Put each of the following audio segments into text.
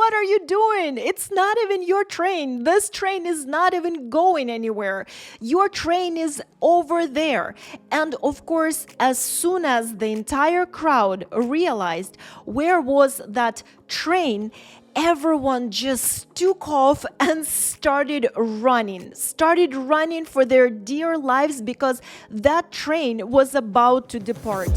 what are you doing? It's not even your train. This train is not even going anywhere. Your train is over there. And of course, as soon as the entire crowd realized where was that train, everyone just took off and started running for their dear lives because that train was about to depart.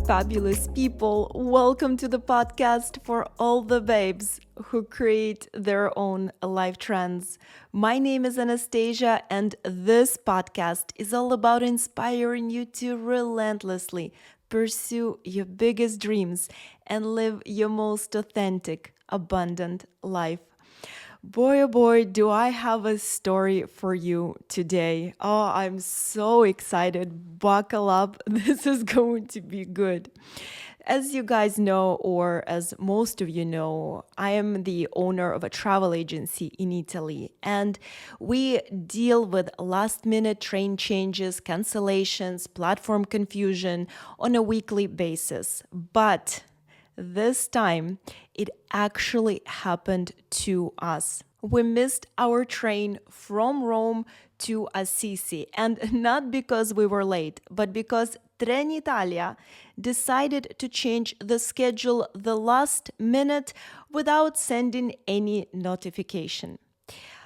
Fabulous people, welcome to the podcast for all the babes who create their own life trends. My name is Anastasia, and this podcast is all about inspiring you to relentlessly pursue your biggest dreams and live your most authentic, abundant life. Boy, oh boy, do I have a story for you today. Oh, I'm so excited. Buckle up. This is going to be good. As you guys know, or as most of you know, I am the owner of a travel agency in Italy, and we deal with last-minute train changes, cancellations, platform confusion on a weekly basis. But this time, it actually happened to us. We missed our train from Rome to Assisi, and not because we were late, but because Trenitalia decided to change the schedule the last minute without sending any notification.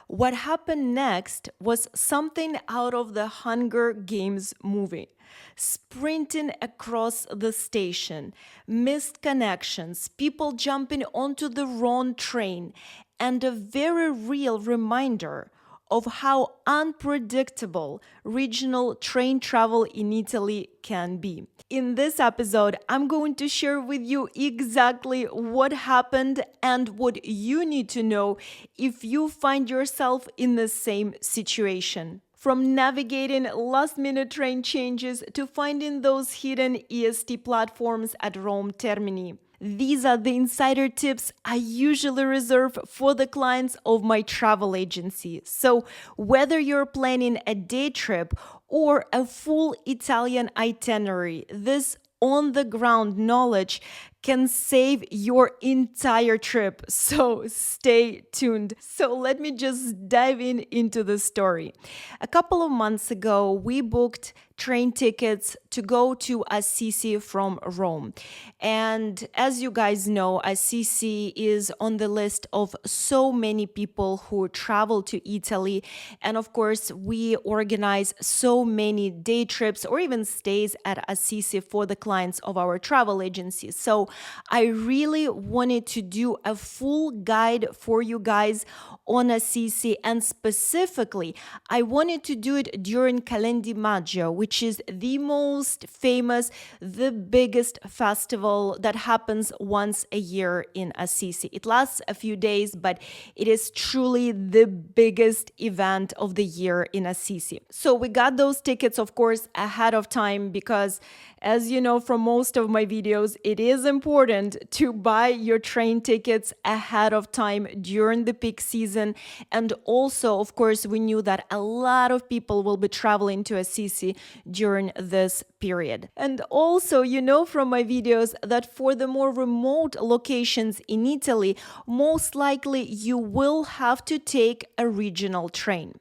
What happened next was something out of the Hunger Games movie. Sprinting across the station, missed connections, people jumping onto the wrong train, and a very real reminder of how unpredictable regional train travel in Italy can be. In this episode, I'm going to share with you exactly what happened and what you need to know if you find yourself in the same situation. From navigating last-minute train changes to finding those hidden EST platforms at Rome Termini. These are the insider tips I usually reserve for the clients of my travel agency. So whether you're planning a day trip or a full Italian itinerary, this on-the-ground knowledge can save your entire trip. So stay tuned. So let me just dive into the story. A couple of months ago, we booked train tickets to go to Assisi from Rome. And as you guys know, Assisi is on the list of so many people who travel to Italy. And of course, we organize so many day trips or even stays at Assisi for the clients of our travel agency. So I really wanted to do a full guide for you guys on Assisi, and specifically, I wanted to do it during Calendi Maggio, which is the most famous, the biggest festival that happens once a year in Assisi. It lasts a few days, but it is truly the biggest event of the year in Assisi. So we got those tickets, of course, ahead of time because, as you know from most of my videos, it is important to buy your train tickets ahead of time during the peak season. And also, of course, we knew that a lot of people will be traveling to Assisi during this period. And also, you know from my videos that for the more remote locations in Italy, most likely you will have to take a regional train.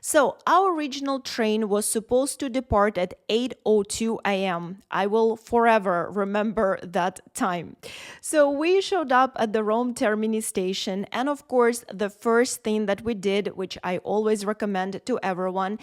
So our regional train was supposed to depart at 8:02 a.m. I will forever remember that time. So we showed up at the Rome Termini station, and of course, the first thing that we did, which I always recommend to everyone,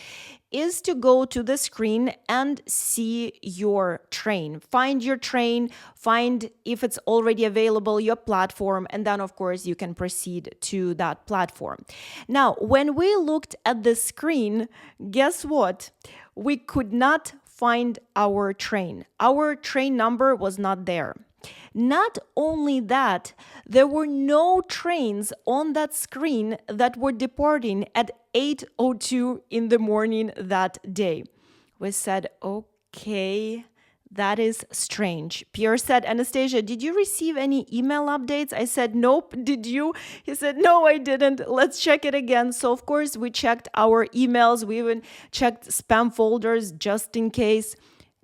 is to go to the screen and see your train. Find your train, find if it's already available, your platform, and then of course you can proceed to that platform. Now, when we looked at the screen, guess what? We could not find our train. Our train number was not there. Not only that, there were no trains on that screen that were departing at 8:02 in the morning that day. We said, okay, That is strange. Pierre said, Anastasia, did you receive any email updates? I said, nope. Did you? He said, no, I didn't. Let's check it again. So, of course, we checked our emails. We even checked spam folders just in case.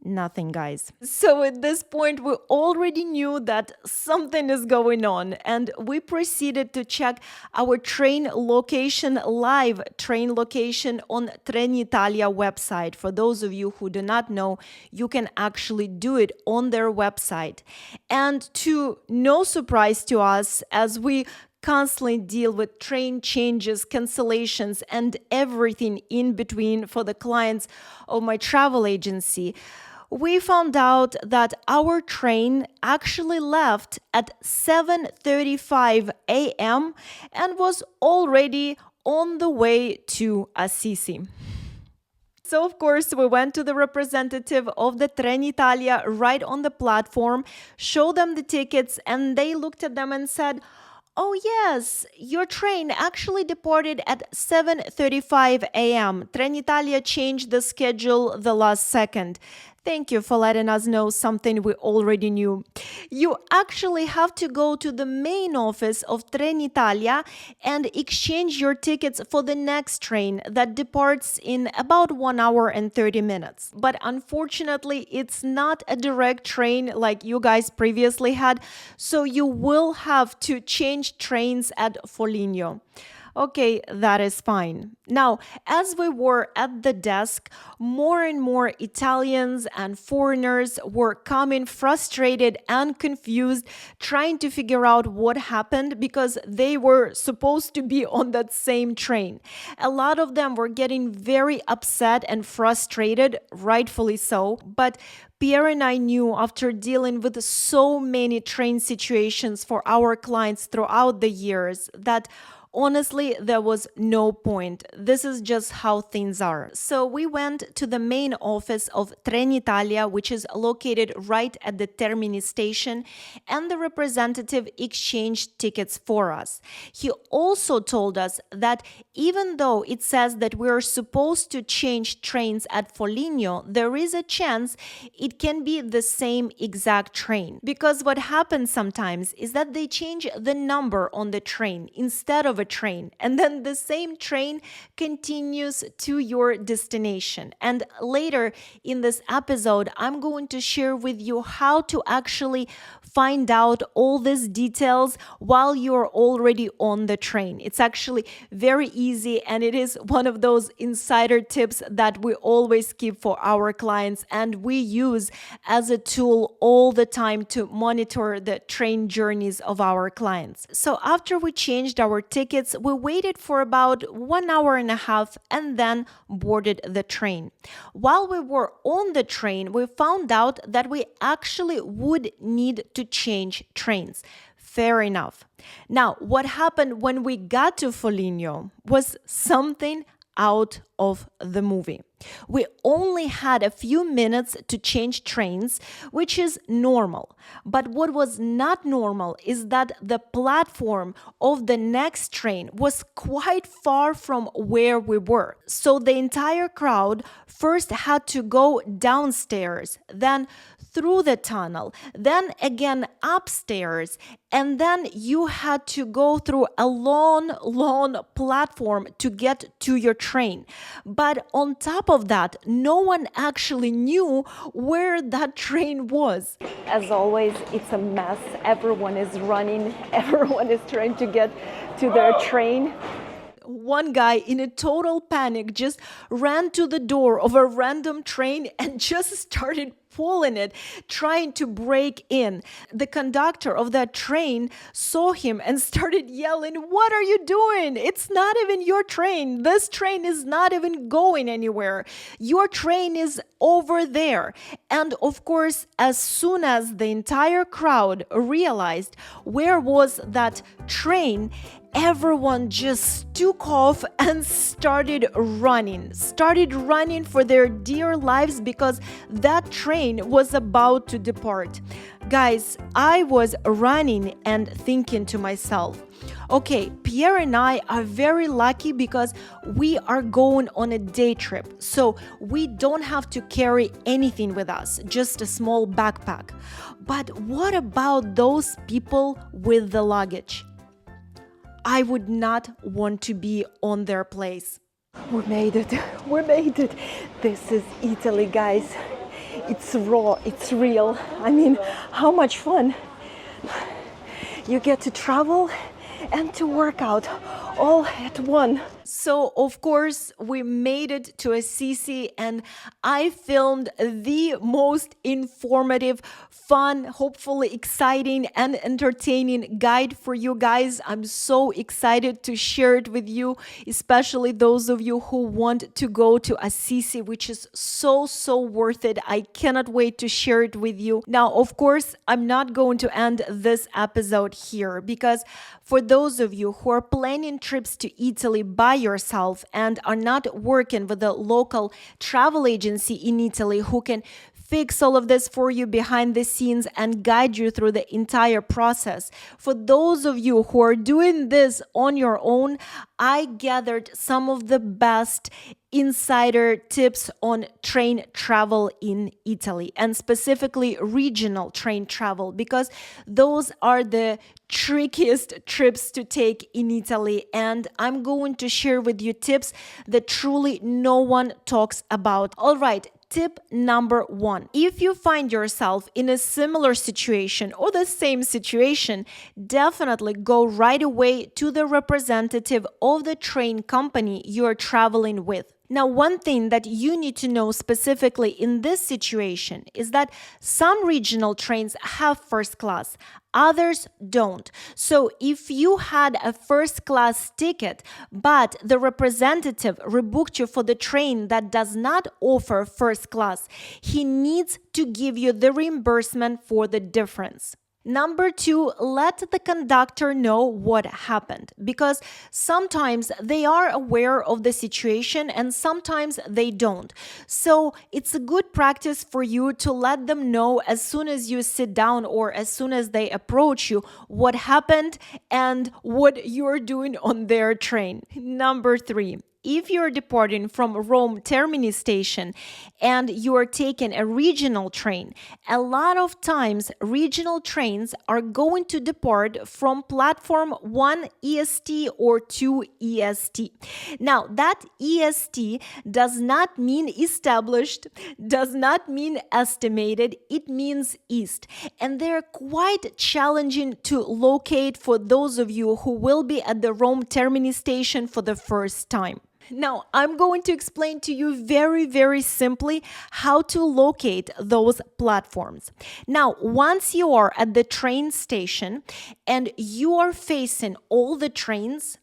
Nothing, guys. So at this point, we already knew that something is going on, and we proceeded to check our train location, live train location on Trenitalia website. For those of you who do not know, you can actually do it on their website. And to no surprise to us, as we constantly deal with train changes, cancellations, and everything in between for the clients of my travel agency, we found out that our train actually left at 7:35 a.m. and was already on the way to Assisi. So, of course, we went to the representative of the Trenitalia right on the platform, showed them the tickets, and they looked at them and said, oh yes, your train actually departed at 7:35 a.m. Trenitalia changed the schedule the last second. Thank you for letting us know something we already knew. You actually have to go to the main office of Trenitalia and exchange your tickets for the next train that departs in about 1 hour and 30 minutes. But unfortunately, it's not a direct train like you guys previously had, so you will have to change trains at Foligno. Okay, that is fine. Now, as we were at the desk, more and more Italians and foreigners were coming frustrated and confused, trying to figure out what happened because they were supposed to be on that same train. A lot of them were getting very upset and frustrated, rightfully so, but Pierre and I knew after dealing with so many train situations for our clients throughout the years that honestly, there was no point. This is just how things are. So we went to the main office of Trenitalia, which is located right at the Termini station, and the representative exchanged tickets for us. He also told us that even though it says that we are supposed to change trains at Foligno, there is a chance it can be the same exact train. Because what happens sometimes is that they change the number on the train instead of a train, and then the same train continues to your destination. And later in this episode, I'm going to share with you how to actually find out all these details while you're already on the train. It's actually very easy, and it is one of those insider tips that we always keep for our clients and we use as a tool all the time to monitor the train journeys of our clients. So after we changed our tickets, we waited for about 1 hour and a half and then boarded the train. While we were on the train, we found out that we actually would need to change trains. Fair enough. Now, what happened when we got to Foligno was something out of the movie. We only had a few minutes to change trains, which is normal. But what was not normal is that the platform of the next train was quite far from where we were. So the entire crowd first had to go downstairs, then through the tunnel, then again upstairs, and then you had to go through a long platform to get to your train. But on top of that, no one actually knew where that train was. As always, it's a mess. Everyone is running. Everyone is trying to get to their train. One guy in a total panic just ran to the door of a random train and just started pulling it, trying to break in. The conductor of that train saw him and started yelling, "What are you doing? It's not even your train. This train is not even going anywhere. Your train is over there." And of course, as soon as the entire crowd realized where was that train, everyone just took off and started running for their dear lives because that train was about to depart. Guys, I was running and thinking to myself, Okay, Pierre and I are very lucky because we are going on a day trip, so we don't have to carry anything with us, just a small backpack. But what about those people with the luggage? I would not want to be on their place. We made it. We made it. This is Italy, guys. It's raw, it's real. I mean, how much fun. You get to travel and to work out all at once. So, of course, we made it to Assisi and I filmed the most informative, fun, hopefully exciting and entertaining guide for you guys. I'm so excited to share it with you, especially those of you who want to go to Assisi, which is so worth it. I cannot wait to share it with you. Now, of course, I'm not going to end this episode here because for those of you who are planning trips to Italy by yourself and are not working with a local travel agency in Italy who can fix all of this for you behind the scenes and guide you through the entire process. For those of you who are doing this on your own, I gathered some of the best insider tips on train travel in Italy and specifically regional train travel because those are the trickiest trips to take in Italy, and I'm going to share with you tips that truly no one talks about. All right. Tip number 1. If you find yourself in a similar situation or the same situation, definitely go right away to the representative of the train company you're traveling with. Now, one thing that you need to know specifically in this situation is that some regional trains have first class, others don't. So if you had a first class ticket, but the representative rebooked you for the train that does not offer first class, he needs to give you the reimbursement for the difference. Number 2, let the conductor know what happened because sometimes they are aware of the situation and sometimes they don't. So it's a good practice for you to let them know as soon as you sit down or as soon as they approach you what happened and what you're doing on their train. Number 3. If you're departing from Rome Termini station and you are taking a regional train, a lot of times regional trains are going to depart from platform 1 EST or 2 EST. Now, that EST does not mean established, does not mean estimated, it means east. And they're quite challenging to locate for those of you who will be at the Rome Termini station for the first time. Now, I'm going to explain to you very simply how to locate those platforms. Now, once you are at the train station and you are facing all the trains,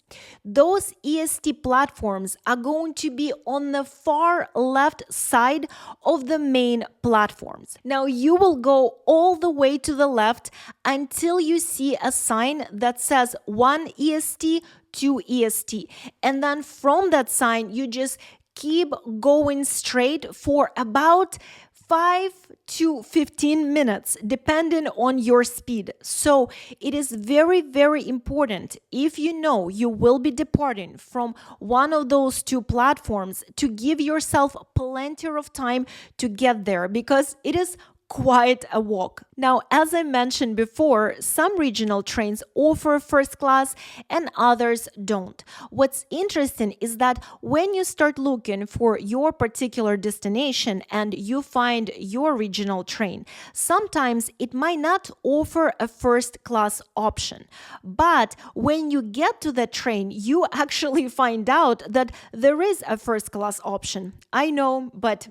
those EST platforms are going to be on the far left side of the main platforms. Now, you will go all the way to the left until you see a sign that says 1 EST, 2 EST. And then from that sign, you just keep going straight for about 5 to 15 minutes, depending on your speed. So it is very important, if you know you will be departing from one of those two platforms, to give yourself plenty of time to get there because it is quite a walk. Now, as I mentioned before, some regional trains offer first class and others don't. What's interesting is that when you start looking for your particular destination and you find your regional train, sometimes it might not offer a first class option. But when you get to the train, you actually find out that there is a first class option. I know, but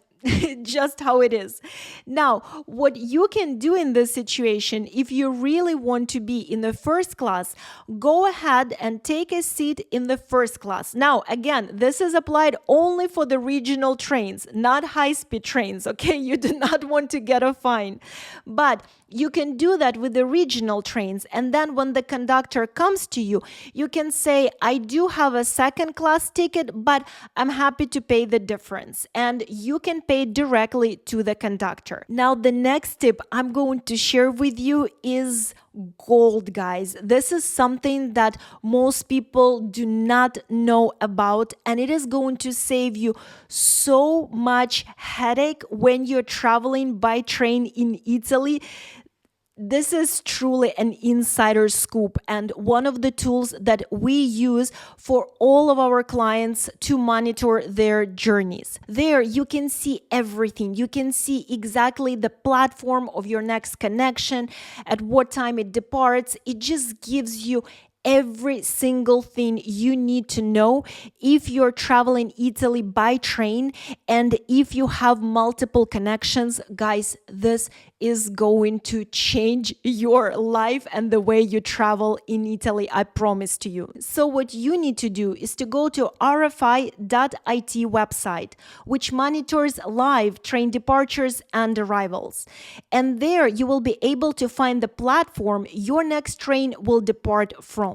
just how it is. Now, what you can do in this situation, if you really want to be in the first class, go ahead and take a seat in the first class. Now, again, this is applied only for the regional trains, not high-speed trains, okay? You do not want to get a fine. But you can do that with the regional trains, and then when the conductor comes to you, you can say, I do have a second class ticket, but I'm happy to pay the difference. And you can pay pay directly to the conductor. Now, the next tip I'm going to share with you is gold, guys. This is something that most people do not know about, and it is going to save you so much headache when you're traveling by train in Italy. This is truly an insider scoop and one of the tools that we use for all of our clients to monitor their journeys. There you can see everything. You can see exactly the platform of your next connection, at what time it departs. It just gives you every single thing you need to know if you're traveling Italy by train and if you have multiple connections. Guys, this is going to change your life and the way you travel in Italy, I promise to you. So what you need to do is to go to rfi.it website, which monitors live train departures and arrivals. And there you will be able to find the platform your next train will depart from.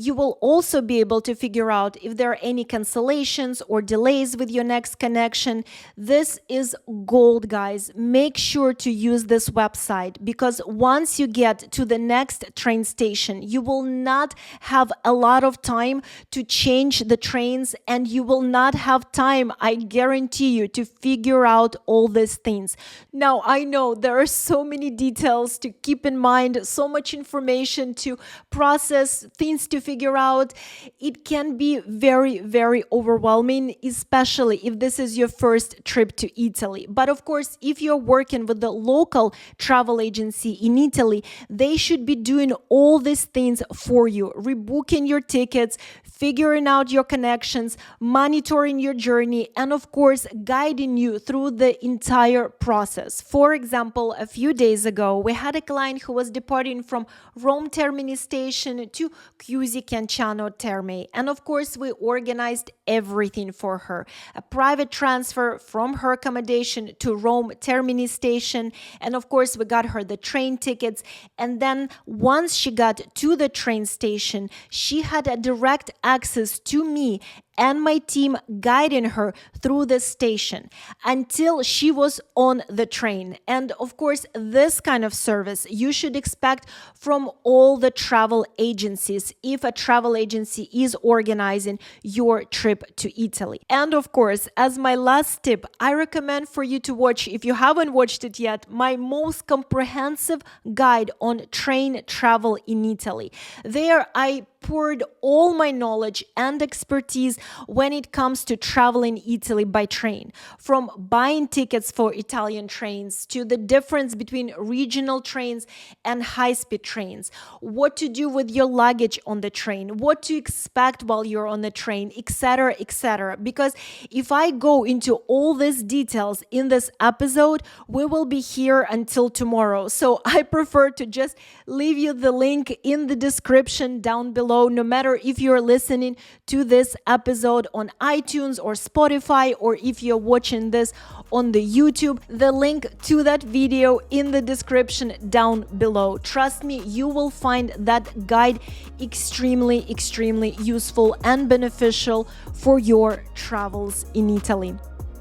You will also be able to figure out if there are any cancellations or delays with your next connection. This is gold, guys. Make sure to use this website, because once you get to the next train station, you will not have a lot of time to change the trains, and you will not have time, I guarantee you, to figure out all these things. Now, I know there are so many details to keep in mind, so much information to process, things to figure out. It can be very, very overwhelming, especially if this is your first trip to Italy. But of course, if you're working with the local travel agency in Italy, they should be doing all these things for you, rebooking your tickets, figuring out your connections, monitoring your journey, and of course, guiding you through the entire process. For example, a few days ago, we had a client who was departing from Rome Termini station to Chiusi Chianciano Terme. And of course, we organized everything for her. A private transfer from her accommodation to Rome Termini station. And of course, we got her the train tickets. And then once she got to the train station, she had a direct access to me and my team guiding her through the station until she was on the train. And of course, this kind of service you should expect from all the travel agencies if a travel agency is organizing your trip to Italy. And of course, as my last tip, I recommend for you to watch, if you haven't watched it yet, my most comprehensive guide on train travel in Italy. There I poured all my knowledge and expertise when it comes to traveling Italy by train, from buying tickets for Italian trains to the difference between regional trains and high-speed trains, what to do with your luggage on the train, what to expect while you're on the train, etc., etc. Because if I go into all these details in this episode, we will be here until tomorrow. So I prefer to just leave you the link in the description down below, no matter if you're listening to this episode on iTunes or Spotify, or if you're watching this on the YouTube, the link to that video in the description down below. Trust me, you will find that guide extremely useful and beneficial for your travels in Italy.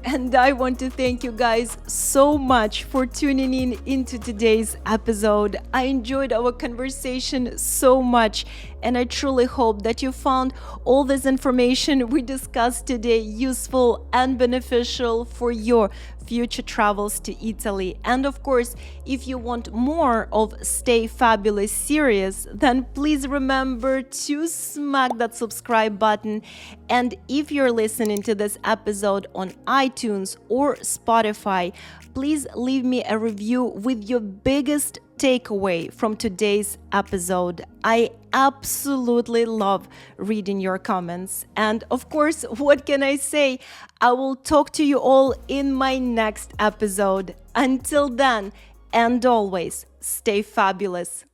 And I want to thank you guys so much for tuning in into today's episode. I enjoyed our conversation so much, and I truly hope that you found all this information we discussed today useful and beneficial for your future travels to Italy. And of course, if you want more of Stay Fabulous series, then please remember to smack that subscribe button. And if you're listening to this episode on iTunes or Spotify, please leave me a review with your biggest takeaway from today's episode. I absolutely love reading your comments. And of course, what can I say? I will talk to you all in my next episode. Until then, and always, stay fabulous.